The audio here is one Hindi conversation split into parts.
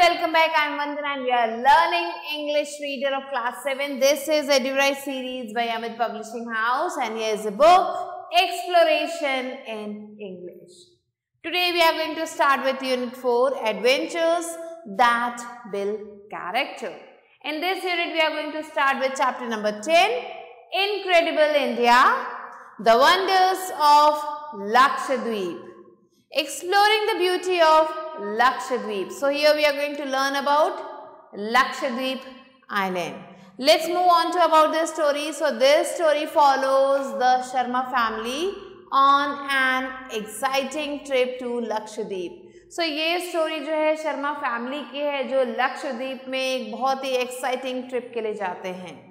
welcome back. I'm Vandana and we are learning English Reader of Class 7. This is EduRise series by Amit Publishing House and here is the book Exploration in English. Today we are going to start with Unit 4, Adventures That Build Character. In this unit we are going to start with chapter number 10, Incredible India, The Wonders of Lakshadweep. Exploring the beauty of Lakshadweep. So here we are going to learn about Lakshadweep Island. Let's move on to about this story. So this story follows the Sharma family on an exciting trip to Lakshadweep. So ये स्टोरी जो है शर्मा फैमिली की है जो लक्षद्वीप में एक बहुत ही एक्साइटिंग ट्रिप के लिए जाते हैं.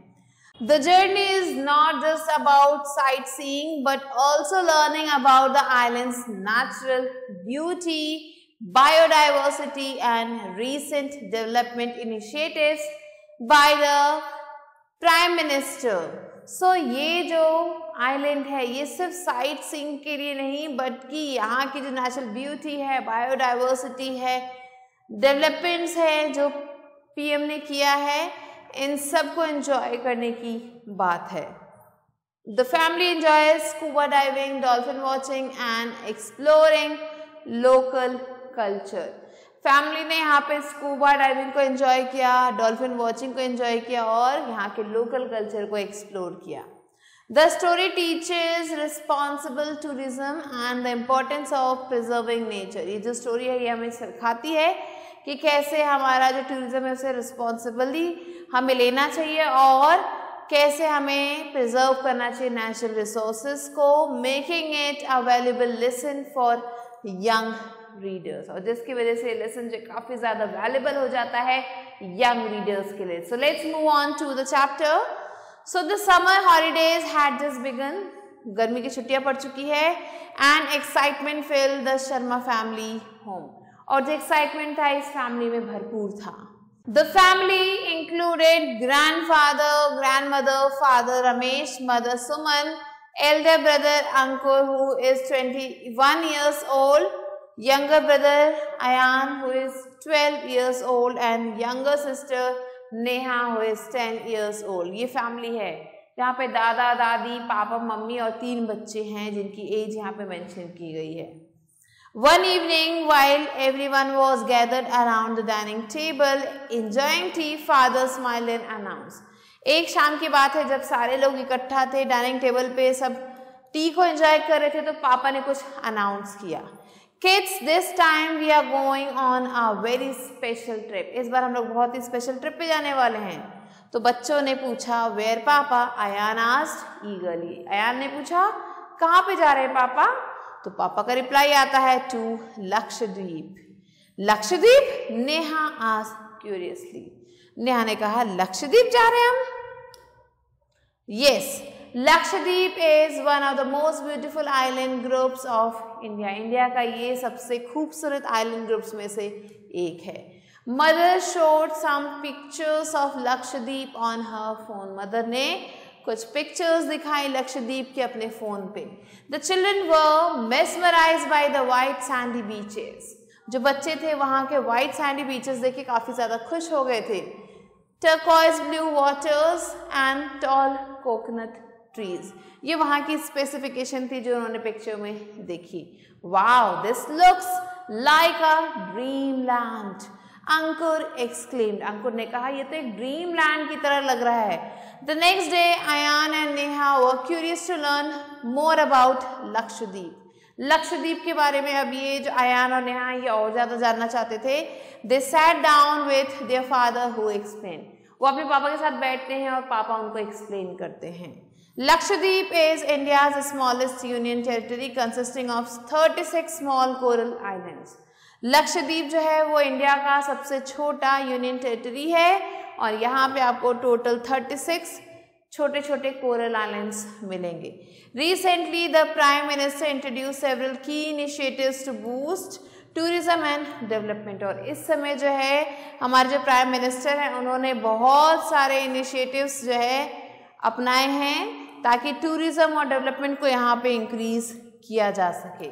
The journey is not just about sightseeing but also learning about the island's natural beauty, biodiversity and recent development initiatives by the Prime Minister. So ये जो आइलैंड है ये सिर्फ साइट सीइंग के लिए नहीं बल्कि यहाँ की जो नेचुरल ब्यूटी है, बायोडाइवर्सिटी है, डेवलपमेंट्स है जो पीएम ने किया है, इन सब को एंजॉय करने की बात है. The family enjoys scuba diving, dolphin watching and exploring local culture. Family ने यहाँ पे स्कूबा डाइविंग को एंजॉय किया, डॉल्फिन वॉचिंग को एंजॉय किया और यहाँ के लोकल कल्चर को एक्सप्लोर किया. The story teaches responsible tourism and the importance of preserving nature. ये जो स्टोरी है ये हमें सिखाती है कि कैसे हमारा जो टूरिज्म है उसे रिस्पॉन्सिबली हमें लेना चाहिए और कैसे हमें प्रिजर्व करना चाहिए नेचुरल रिसोर्सेज को, making it a valuable lesson for young readers. और जिसकी वजह से लेसन जो काफ़ी ज़्यादा वैल्यूएबल हो जाता है यंग रीडर्स के लिए. So let's move on to the chapter. So the summer holidays had just begun. गर्मी की छुट्टियाँ पड़ चुकी है and excitement fill the Sharma family home. और जो एक्साइटमेंट था इस फैमिली में भरपूर था. The family included grandfather, grandmother, father Ramesh, mother Suman, elder brother Ankur who is 21 years old, younger brother Ayan who is 12 years old and younger sister Neha who is 10 years old. ये फैमिली है यहाँ पे दादा दादी, पापा मम्मी और 3 बच्चे हैं जिनकी एज यहाँ पे मेंशन की गई है. One evening, while everyone was gathered around the dining table, enjoying tea, father smiled and announced. एक शाम की बात है जब सारे लोग इकट्ठा थे डाइनिंग टेबल पे, सब टी को एंजॉय कर रहे थे तो पापा ने कुछ अनाउंस किया. Kids, this time we are going on a very special trip. इस बार हम लोग बहुत ही स्पेशल ट्रिप पे जाने वाले हैं. तो बच्चों ने पूछा वेयर पापा. अयान आस्क्ड ईगरली. अयान ने पूछा कहाँ पे जा रहे हैं पापा. तो पापा का रिप्लाई आता है to Lakshadweep. Lakshadweep? Neha asked curiously. Neha ने कहा लक्षद्वीप जा रहे हैं हम. Yes, Lakshadweep is one of the most beautiful island groups of India. India का ये सबसे खूबसूरत आइलैंड ग्रुप्स में से एक है. Mother showed some pictures of Lakshadweep on her phone. Mother ने कुछ पिक्चर्स दिखाई लक्षद्वीप के अपने फोन पे. The children were mesmerised by the white sandy beaches. जो बच्चे थे वहाँ के वाइट सैंडी बीचेस देख के काफ़ी ज़्यादा खुश हो गए थे. Turquoise blue waters and tall coconut trees. ये वहाँ की स्पेसिफिकेशन थी जो उन्होंने पिक्चर में देखी. Wow, this looks like a dream land, Ankur exclaimed. Ankur ने कहा ये तो एक ड्रीम लैंड की तरह लग रहा है. The next day, Ayan and Neha were curious to learn more about Lakshadweep. Lakshadweep के बारे में अब ये जो अयान और नेहा ये और ज़्यादा जानना चाहते थे. They sat down with their father who explained. वो अपने पापा के साथ बैठते हैं और पापा उनको एक्सप्लेन करते हैं. Lakshadweep is India's smallest union territory consisting of 36 small coral islands. Lakshadweep जो है वो इंडिया का सबसे छोटा यूनियन टेरिटरी है और यहाँ पे आपको टोटल 36 छोटे छोटे कोरल आइलैंड्स मिलेंगे. Recently the prime minister introduce several key initiatives to boost tourism and development. और इस समय जो है हमारे जो प्राइम मिनिस्टर हैं उन्होंने बहुत सारे इनिशिएटिव्स जो है अपनाए हैं ताकि टूरिज्म और डेवलपमेंट को यहाँ पे इंक्रीज किया जा सके.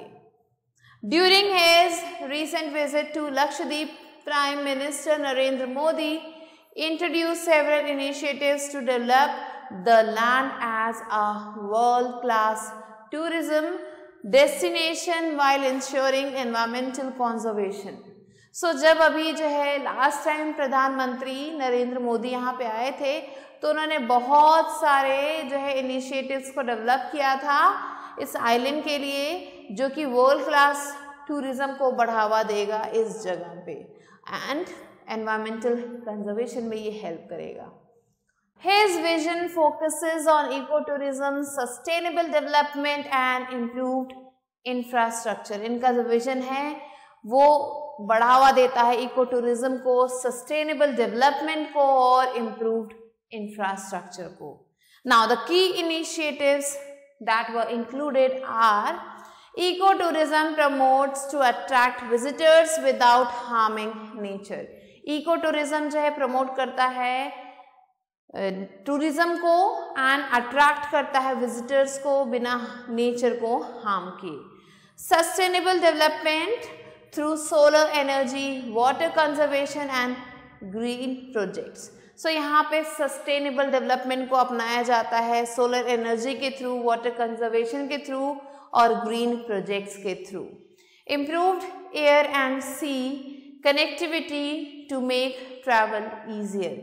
During his recent visit to Lakshadweep, Prime Minister Narendra Modi introduced several initiatives to develop the land as a world-class tourism destination while ensuring environmental conservation. जब अभी जो है लास्ट टाइम प्रधानमंत्री नरेंद्र मोदी यहाँ पे आए थे तो उन्होंने बहुत सारे जो है इनिशिएटिव्स को डेवलप किया था इस आइलैंड के लिए, जो कि वर्ल्ड क्लास टूरिज्म को बढ़ावा देगा इस जगह पे एंड एनवायरमेंटल कंजर्वेशन में ये हेल्प करेगा. His vision focuses on ecotourism, sustainable development and improved infrastructure. इनका जो विजन है वो बढ़ावा देता है इको टूरिज्म को, सस्टेनेबल डेवलपमेंट को और इम्प्रूव्ड इंफ्रास्ट्रक्चर को. Now the key initiatives that were included are eco tourism promotes to attract visitors without harming nature. Eco tourism जो है प्रमोट करता है टूरिज्म को एंड अट्रैक्ट करता है विजिटर्स को बिना नेचर को हार्म किए. Sustainable development through solar energy, water conservation and green projects. यहाँ पे सस्टेनेबल डेवलपमेंट को अपनाया जाता है सोलर एनर्जी के थ्रू, वाटर कंजर्वेशन के थ्रू और ग्रीन प्रोजेक्ट्स के through. Improved air and sea connectivity to make travel easier.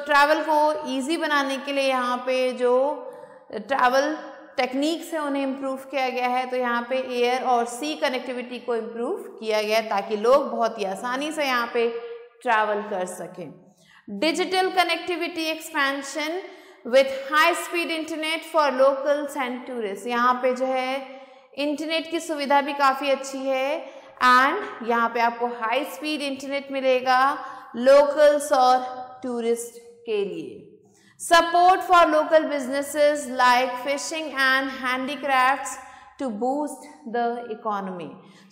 Travel को ईजी बनाने के लिए यहाँ पे जो ट्रैवल टेक्निक्स है उन्हें इम्प्रूव किया गया है. तो यहाँ पे एयर और सी कनेक्टिविटी को इम्प्रूव किया गया है ताकि लोग बहुत ही आसानी से यहाँ पे ट्रैवल कर सकें. Digital connectivity expansion with high speed internet for locals and tourist. यहाँ पे जो है इंटरनेट की सुविधा भी काफ़ी अच्छी है एंड यहाँ पे आपको हाई स्पीड इंटरनेट मिलेगा लोकल्स और टूरिस्ट के लिए. Support for local businesses like fishing and handicrafts to boost the economy.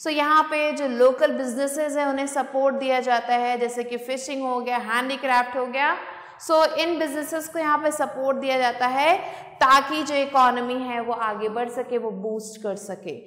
यहाँ पे जो लोकल बिजनेसेस हैं उन्हें सपोर्ट दिया जाता है, जैसे कि फिशिंग हो गया, हैंडीक्राफ्ट हो गया. इन बिजनेसेस को यहाँ पे सपोर्ट दिया जाता है ताकि जो इकोनॉमी है वो आगे बढ़ सके, वो बूस्ट कर सके.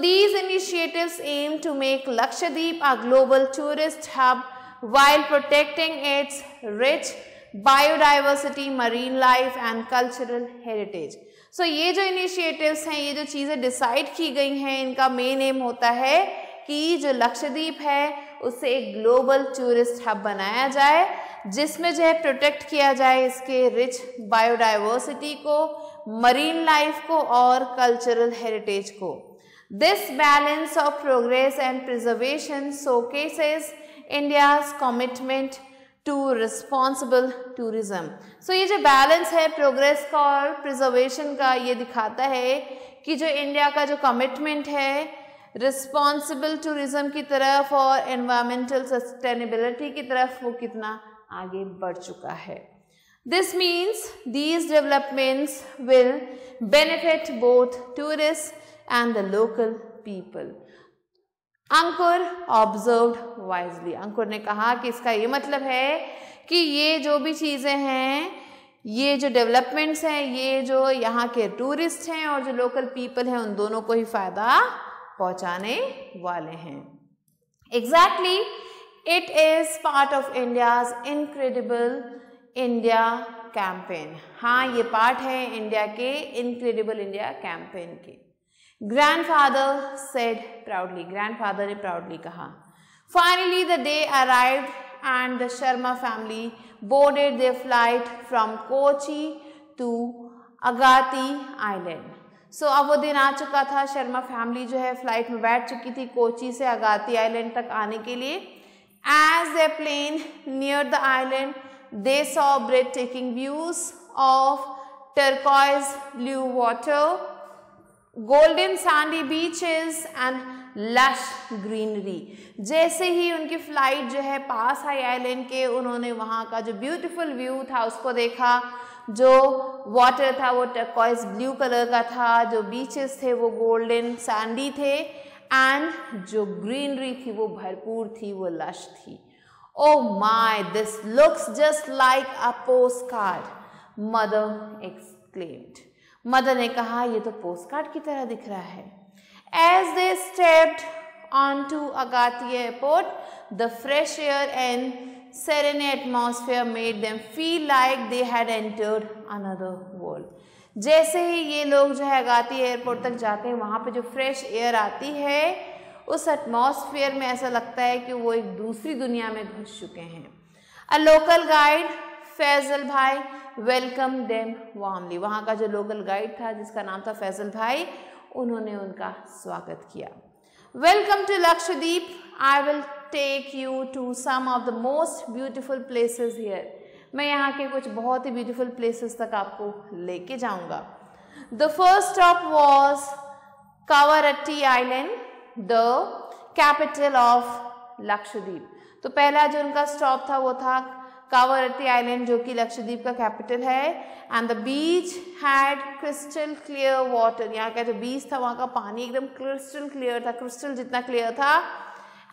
These initiatives aim to make Lakshadweep a global tourist hub while protecting its rich biodiversity, marine life and cultural heritage. ये जो इनिशिएटिव्स हैं, ये जो चीज़ें डिसाइड की गई हैं, इनका मेन एम होता है कि जो लक्षद्वीप है उसे एक ग्लोबल टूरिस्ट हब बनाया जाए जिसमें जो है प्रोटेक्ट किया जाए इसके रिच बायोडाइवर्सिटी को, मरीन लाइफ को और कल्चरल हेरिटेज को. This balance of progress and preservation showcases India's commitment to responsible tourism. ये जो बैलेंस है प्रोग्रेस का और प्रिजर्वेशन का, ये दिखाता है कि जो इंडिया का जो कमिटमेंट है रिस्पॉन्सिबल टूरिज्म की तरफ और एनवायरमेंटल सस्टेनेबिलिटी की तरफ वो कितना आगे बढ़ चुका है. This means these developments will benefit both tourist and the local people. Ankur observed wisely. अंकुर ने कहा कि इसका ये मतलब है कि ये जो भी चीज़ें हैं, ये जो डेवलपमेंट्स हैं, ये जो यहाँ के टूरिस्ट हैं और जो लोकल पीपल हैं, उन दोनों को ही फ़ायदा पहुँचाने वाले हैं. Exactly, it is part of India's incredible India campaign. हाँ, ये पार्ट है इंडिया के इनक्रेडिबल इंडिया कैंपेन के. Grandfather said proudly. Grandfather ने proudly कहा. Finally, the day arrived and the Sharma family boarded their flight from Kochi to Agatti Island. अब वो दिन आ चुका था. शर्मा फैमिली जो है फ्लाइट में बैठ चुकी थी कोची से अगाती आइलैंड तक आने के लिए. As their plane neared the island, they saw breathtaking views of turquoise blue water, golden Sandy beaches and lush greenery. जैसे ही उनकी फ्लाइट जो है पास आई आइलैंड के, उन्होंने वहाँ का जो ब्यूटीफुल व्यू था उसको देखा. जो वाटर था वो टर्कोइज ब्लू कलर का था, जो बीचेस थे वो गोल्डन सैंडी थे एंड जो ग्रीनरी थी वो भरपूर थी, वो लश थी. Oh my, this looks just like a post card, mother exclaimed. Mother ने कहा ये तो पोस्ट कार्ड की तरह दिख रहा है. As they stepped onto Agatti airport, The fresh air and serene atmosphere made them feel like they had entered another world. जैसे ही ये लोग जो है अगाती एयरपोर्ट तक जाते हैं, वहाँ पे जो फ्रेश एयर आती है, उस एटमॉस्फेयर में ऐसा लगता है कि वो एक दूसरी दुनिया में घुस चुके हैं. अ लोकल गाइड फैजल भाई वेलकम देम वार्मली. वहाँ का जो लोकल गाइड था जिसका नाम था फैजल भाई, उन्होंने उनका स्वागत किया. Welcome to Lakshadweep. I will take you to some of the most beautiful places here. मैं यहाँ के कुछ बहुत ही ब्यूटीफुल प्लेसेस तक आपको लेके जाऊँगा. The first stop was Kavaratti island, the capital of Lakshadweep. तो पहला जो उनका स्टॉप था वो था कावारट्टी आइलैंड, जो कि लक्षद्वीप का कैपिटल है. And the beach had crystal clear water. यहाँ का जो बीच था वहाँ का पानी एकदम क्रिस्टल क्लियर था, क्रिस्टल जितना क्लियर था.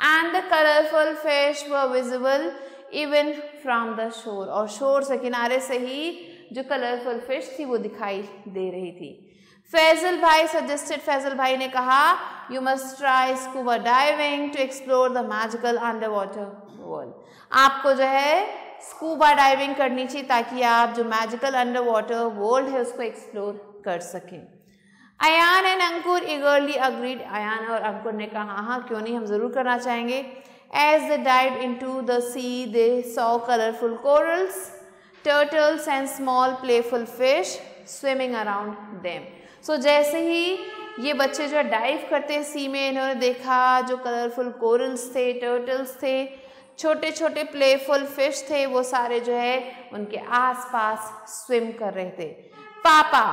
And the colourful fish were visible even from the shore. और शोर से, किनारे से ही जो कलरफुल फिश थी वो दिखाई दे रही थी. फैजल भाई सजेस्टेड, फैजल भाई ने कहा, you must try scuba diving to explore the magical underwater world. आपको जो है स्कूबा डाइविंग करनी चाहिए ताकि आप जो मैजिकल अंडर वाटर वर्ल्ड है उसको एक्सप्लोर कर सकें. Ayaan and Ankur eagerly agreed. Ayaan और अंकुर ने कहा हाँ क्यों नहीं, हम जरूर करना चाहेंगे. As they dived into the sea, they saw colorful corals, turtles and small playful fish swimming around them. So जैसे ही ये बच्चे जो डाइव करते हैं सी में, इन्होंने देखा जो कलरफुल कोरल्स थे, टर्टल्स थे, छोटे छोटे प्लेफुल फिश थे, वो सारे जो है उनके आसपास स्विम कर रहे थे. पापा,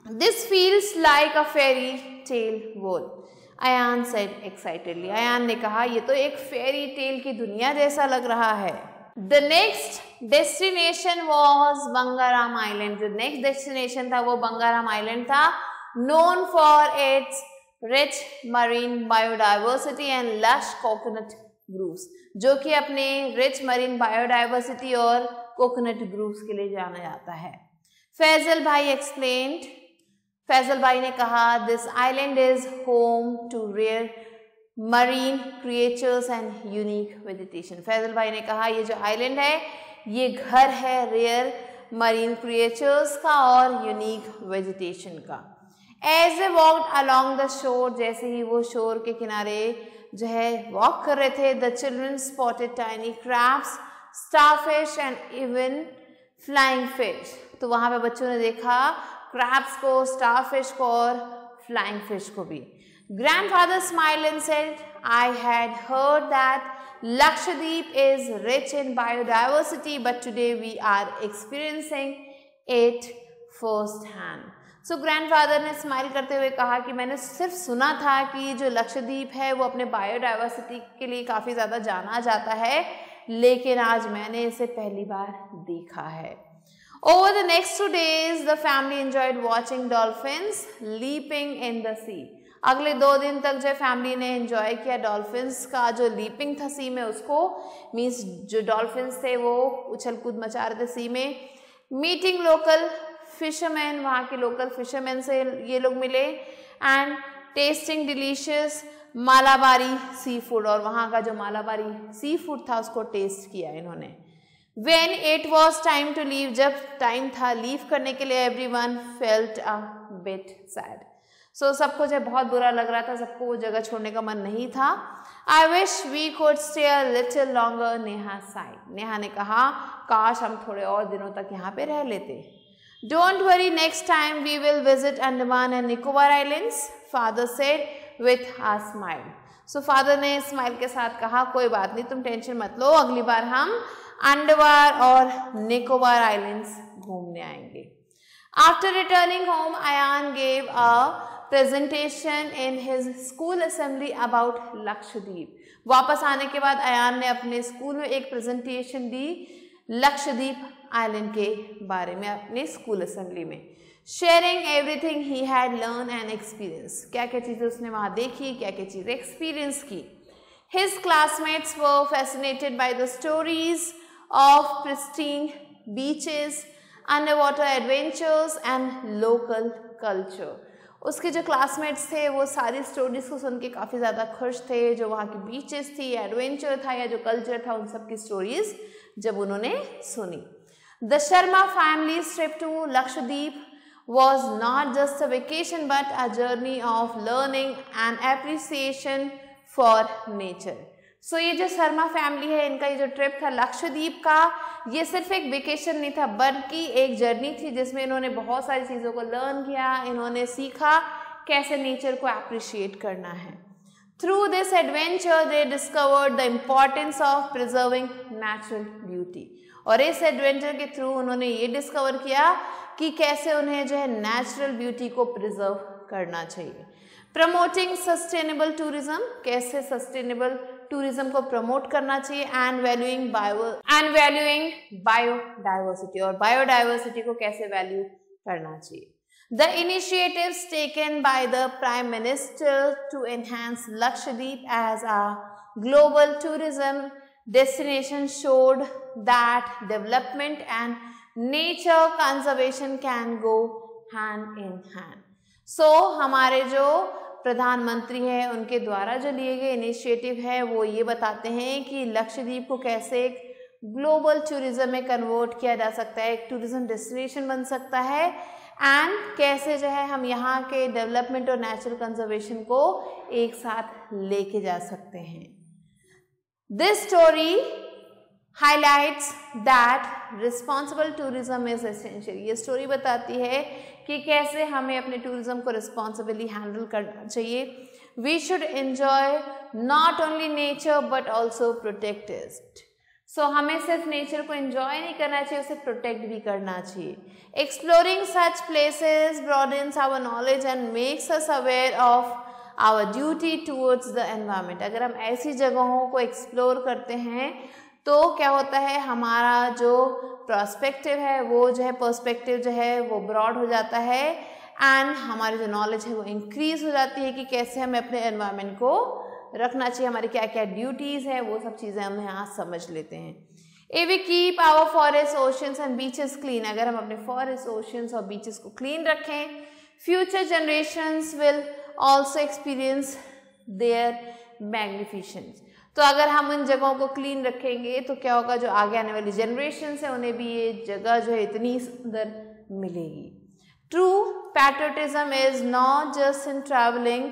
this feels like a fairy tale world. Ayaan said excitedly. Ayaan ने कहा ये तो एक फेरी टेल की दुनिया जैसा लग रहा है. The next destination was Bangaram island. जो नेक्स्ट डेस्टिनेशन था वो बंगाराम आइलैंड था, known for its rich marine biodiversity and lush coconut groves, जो कि अपने रिच मरीन बायोडाइवर्सिटी और कोकोनट ग्रूव्स के लिए जाना जाता है. फैजल भाई एक्सप्लेन्ड. फैजल भाई ने कहा, this island is home to rare marine creatures and unique vegetation. Faisal भाई ने कहा ये जो आइलैंड है ये घर है रेयर मरीन क्रिएचर्स का और यूनिक वेजिटेशन का. As a walked along the shore, जैसे ही वो शोर के किनारे जो है वॉक कर रहे थे, the children spotted tiny crabs, starfish and even flying fish. तो वहाँ पे बच्चों ने देखा क्रैब्स को, स्टारफिश को और फ्लाइंग फिश को भी. Grandfather smiled and said, I had heard that Lakshadweep is rich in biodiversity, but today we are experiencing it first hand. So grandfather ने स्माइल करते हुए कहा कि मैंने सिर्फ सुना था कि जो लक्षद्वीप है वो अपने बायोडाइवर्सिटी के लिए काफ़ी ज़्यादा जाना जाता है, लेकिन आज मैंने इसे पहली बार देखा है. Over the next 2 days, the family enjoyed watching dolphins leaping in the sea. अगले 2 दिन तक जो फैमिली ने एंजॉय किया डॉल्फिन्स का जो लीपिंग था सी में उसको, मीन्स जो डॉल्फिन्स थे वो उछल कूद मचा रहे थे सी में. मीटिंग लोकल फिशरमैन, वहाँ के लोकल फिशरमैन से ये लोग मिले. And tasting delicious Malabari seafood, और वहाँ का जो मालाबारी सी फूड था उसको टेस्ट किया इन्होंने. When it was time to leave, जब टाइम था लीव करने के लिए, everyone felt a bit sad. So सबको जो बहुत बुरा लग रहा था, सबको वो जगह छोड़ने का मन नहीं था. I wish we could stay a little longer, Neha sighed. Neha ने कहा काश हम थोड़े और दिनों तक यहाँ पे रह लेते. Don't worry, next time we will visit Andaman and Nicobar Islands, father said with a smile. So father ने स्माइल के साथ कहा कोई बात नहीं, तुम टेंशन मत लो, अगली बार हम अंडमान और निकोबार आइलैंड्स घूमने आएंगे. After returning home, Ayaan gave a presentation in his school assembly about Lakshadweep. वापस आने के बाद अयान ने अपने स्कूल में एक प्रेजेंटेशन दी लक्षद्वीप आइलैंड के बारे में अपने स्कूल असेंबली में. Sharing everything he had learn and experience, क्या क्या चीज़ें उसने वहाँ देखी, क्या क्या चीज़ें एक्सपीरियंस की. His classmates were fascinated by the stories of pristine beaches, underwater adventures and local culture. उसके जो क्लासमेट्स थे वो सारी स्टोरीज को सुन के काफ़ी ज़्यादा खुश थे। जो वहाँ की बीचेस थी, एडवेंचर था या जो कल्चर था, उन सब की स्टोरीज जब उन्होंने सुनी। The Sharma family's trip to Lakshadweep was not just a vacation but a journey of learning and appreciation for nature. So ये जो शर्मा फैमिली है, इनका ये जो ट्रिप था लक्षद्वीप का, ये सिर्फ एक वेकेशन नहीं था बल्कि एक जर्नी थी जिसमें इन्होंने बहुत सारी चीज़ों को लर्न किया, इन्होंने सीखा कैसे नेचर को अप्रिशिएट करना है। Through this adventure they discovered the importance of preserving natural beauty. और इस एडवेंचर के थ्रू उन्होंने ये डिस्कवर किया कि कैसे उन्हें जो है नेचुरल ब्यूटी को प्रिजर्व करना चाहिए। प्रमोटिंग सस्टेनेबल टूरिज्म, कैसे सस्टेनेबल टूरिज्म को प्रमोट करना चाहिए, एंड वैल्यूइंग बायोडाइवर्सिटी, और बायोडाइवर्सिटी को कैसे वैल्यू करना चाहिए। The initiatives taken by the Prime Minister to enhance Lakshadweep as a global tourism destination showed that development and nature conservation can go hand in hand. So हमारे जो प्रधानमंत्री हैं उनके द्वारा जो लिए गए इनिशिएटिव है वो ये बताते हैं कि लक्षद्वीप को कैसे एक ग्लोबल टूरिज्म में कन्वर्ट किया जा सकता है, एक टूरिज्म डेस्टिनेशन बन सकता है, एंड कैसे जो है हम यहाँ के डेवलपमेंट और नेचुरल कंजर्वेशन को एक साथ लेके जा सकते हैं। This story highlights that responsible tourism is essential. ये स्टोरी बताती है कि कैसे हमें अपने टूरिज्म को रिस्पॉन्सिबली हैंडल करना चाहिए। We should enjoy not only nature but also protect it. So हमें सिर्फ नेचर को एंजॉय नहीं करना चाहिए, उसे प्रोटेक्ट भी करना चाहिए। Exploring such places broadens our knowledge and makes us aware of our duty towards the environment. अगर हम ऐसी जगहों को एक्सप्लोर करते हैं तो क्या होता है, हमारा जो पर्सपेक्टिव है वो जो है वो ब्रॉड हो जाता है, एंड हमारी जो नॉलेज है वो इंक्रीज हो जाती है कि कैसे हमें अपने एनवायरनमेंट को रखना चाहिए, हमारी क्या क्या ड्यूटीज़ है, वो सब चीज़ें हम यहाँ समझ लेते हैं। If we keep our forests, oceans and beaches clean, अगर हम अपने फॉरेस्ट, ओशंस और बीचेस को क्लीन रखें, future generations will also experience their magnificence. तो अगर हम उन जगहों को क्लीन रखेंगे तो क्या होगा, जो आगे आने वाली जनरेशन है उन्हें भी ये जगह जो है इतनी सुंदर मिलेगी। True patriotism is not just in travelling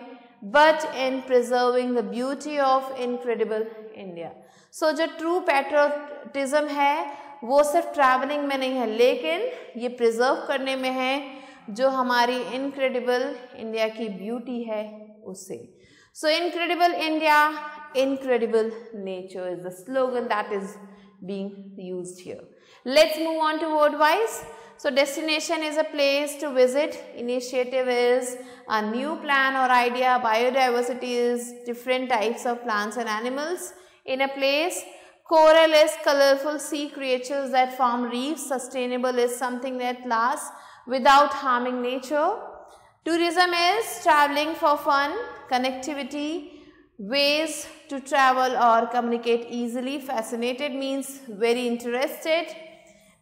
but in preserving the beauty of incredible India. So जो ट्रू पैट्रियटिज्म है वो सिर्फ ट्रैवलिंग में नहीं है, लेकिन ये प्रिजर्व करने में है जो हमारी इनक्रेडिबल इंडिया की ब्यूटी है उससे। So incredible India, incredible nature is the slogan that is being used here. Let's move on to word wise. So destination is a place to visit. Initiative is a new plan or idea. Biodiversity is different types of plants and animals in a place. Coral is colorful sea creatures that form reefs. Sustainable is something that lasts without harming nature. Tourism is traveling for fun, connectivity, ways to travel or communicate easily. Fascinated means very interested.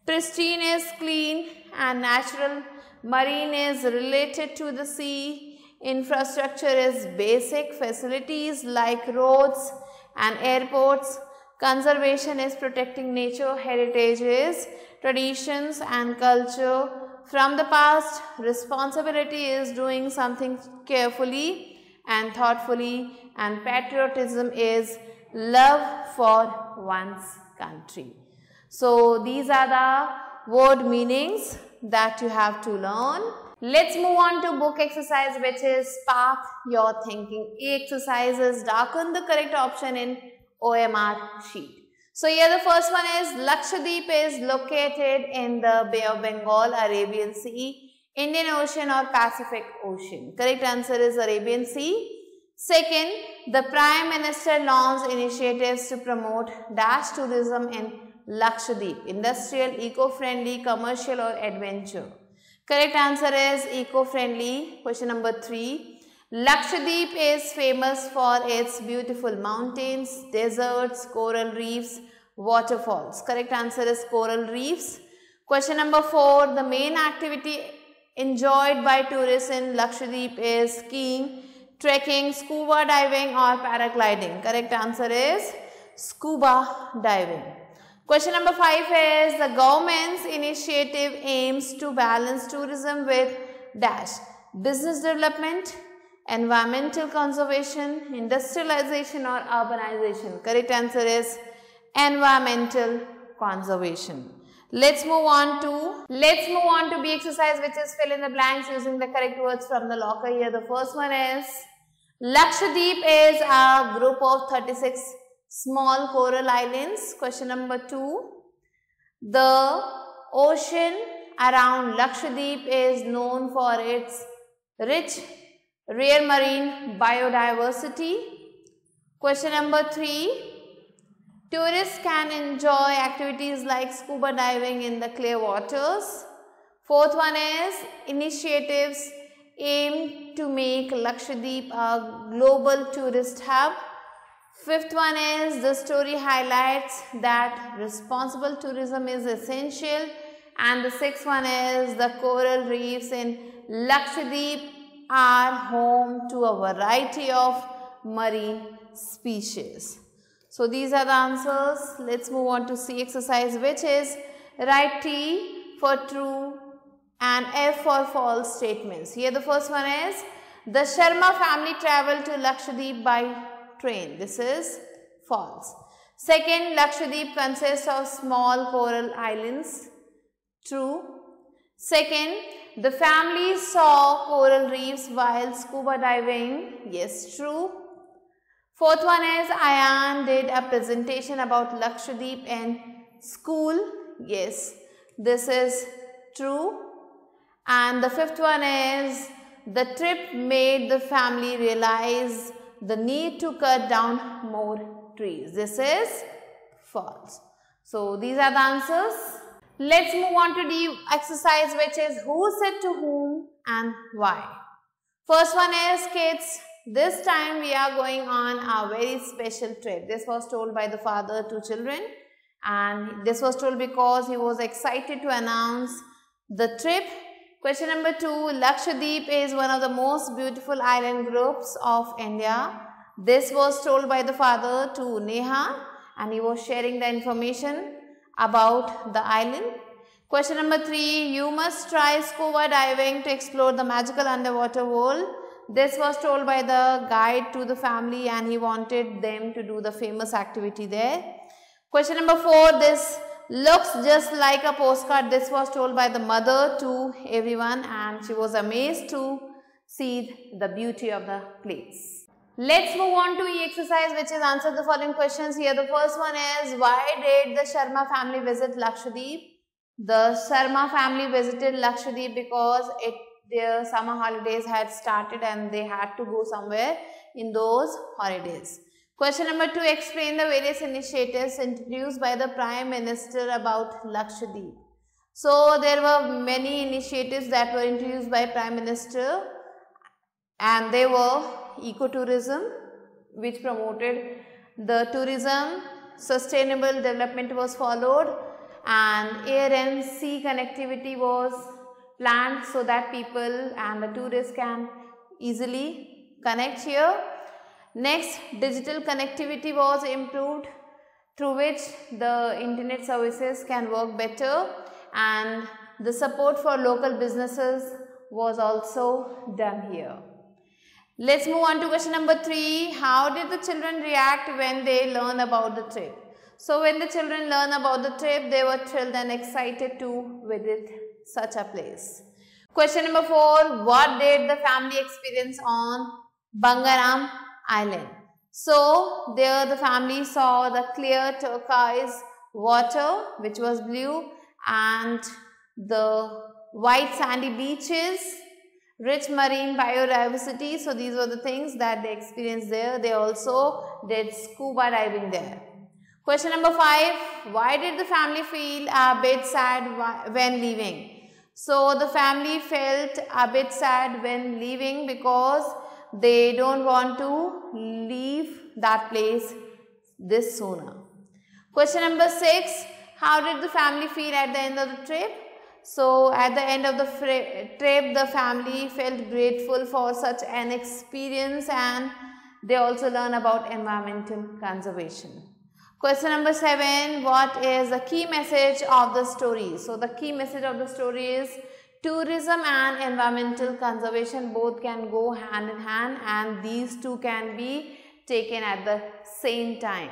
Pristine is clean and natural. Marine is related to the sea. Infrastructure is basic facilities like roads and airports. Conservation is protecting nature. Heritage is traditions and culture from the past. Responsibility is doing something carefully and thoughtfully, and patriotism is love for one's country. So these are the word meanings that you have to learn. Let's move on to book exercise, which is Spark Your Thinking. Exercise is darken the correct option in OMR sheet. So here the first one is Lakshadweep is located in the Bay of Bengal, Arabian Sea, Indian Ocean or Pacific Ocean. Correct answer is Arabian Sea. Second, the Prime Minister launched initiatives to promote dash tourism in Lakshadweep. Industrial, eco-friendly, commercial or adventure. Correct answer is eco-friendly. Question number 3. Lakshadweep is famous for its beautiful mountains, deserts, coral reefs, waterfalls. Correct answer is coral reefs. Question number 4. The main activity enjoyed by tourists in Lakshadweep is skiing, trekking, scuba diving or paragliding. Correct answer is scuba diving. Question number 5 is the government's initiative aims to balance tourism with dash business development, environmental conservation, industrialization or urbanization. Correct answer is environmental conservation. Let's move on to B exercise, which is fill in the blanks using the correct words from the locker here. The first one is Lakshadweep is a group of 36 small coral islands. Question number 2. The ocean around Lakshadweep is known for its rich rare marine biodiversity. Question number 3. Tourists can enjoy activities like scuba diving in the clear waters. Fourth one is initiatives aim to make Lakshadweep a global tourist hub. Fifth one is the story highlights that responsible tourism is essential. And the sixth one is the coral reefs in Lakshadweep are home to a variety of marine species. So these are the answers. Let's move on to C exercise, which is write T for true and F for false statements. Here the first one is the Sharma family traveled to Lakshadweep by train. This is false. Second, Lakshadweep consists of small coral islands. True. Second, the family saw coral reefs while scuba diving. Yes, true. Fourth one is Ayan did a presentation about Lakshadweep in school. Yes, this is true. And the fifth one is the trip made the family realize the need to cut down more trees. This is false. So these are the answers. Let's move on to the exercise, which is who said to whom and why. First one is kids. This time we are going on a very special trip. This was told by the father to children, and this was told because he was excited to announce the trip. Question number 2. Lakshadweep is one of the most beautiful island groups of India. This was told by the father to Neha, and he was sharing the information about the island. Question number 3. You must try scuba diving to explore the magical underwater world. This was told by the guide to the family, and he wanted them to do the famous activity there. Question number 4. This looks just like a postcard. This was told by the mother to everyone, and she was amazed to see the beauty of the place. Let's move on to E exercise, which is answer the following questions here. The first one is why did the Sharma family visit Lakshadweep? The Sharma family visited Lakshadweep because their summer holidays had started and they had to go somewhere in those holidays. Question number 2. Explain the various initiatives introduced by the Prime Minister about Lakshadweep. So there were many initiatives that were introduced by Prime Minister, and they were ecotourism, which promoted the tourism, sustainable development was followed, and air and sea connectivity was planned so that people and the tourists can easily connect here. Next, digital connectivity was improved, through which the internet services can work better, and the support for local businesses was also done here. Let's move on to question number 3. How did the children react when they learn about the trip? So when the children learn about the trip, they were thrilled and excited to visit such a place. Question number 4. What did the family experience on Bangaram Island? So there the family saw the clear turquoise water, which was blue, and the white sandy beaches, rich marine biodiversity. So these were the things that they experienced there. They also did scuba diving there. Question number 5. Why did the family feel a bit sad when leaving? So the family felt a bit sad when leaving because they don't want to leave that place this sooner. Question number 6. How did the family feel at the end of the trip? So at the end of the trip, the family felt grateful for such an experience, and they also learn about environmental conservation. Question number 7, what is the key message of the story? So the key message of the story is tourism and environmental conservation both can go hand in hand, and these two can be taken at the same time.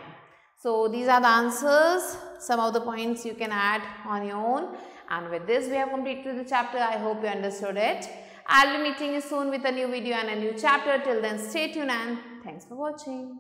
So these are the answers. Some of the points you can add on your own. And with this, we have completed the chapter. I hope you understood it. I'll be meeting you soon with a new video and a new chapter. Till then, stay tuned and thanks for watching.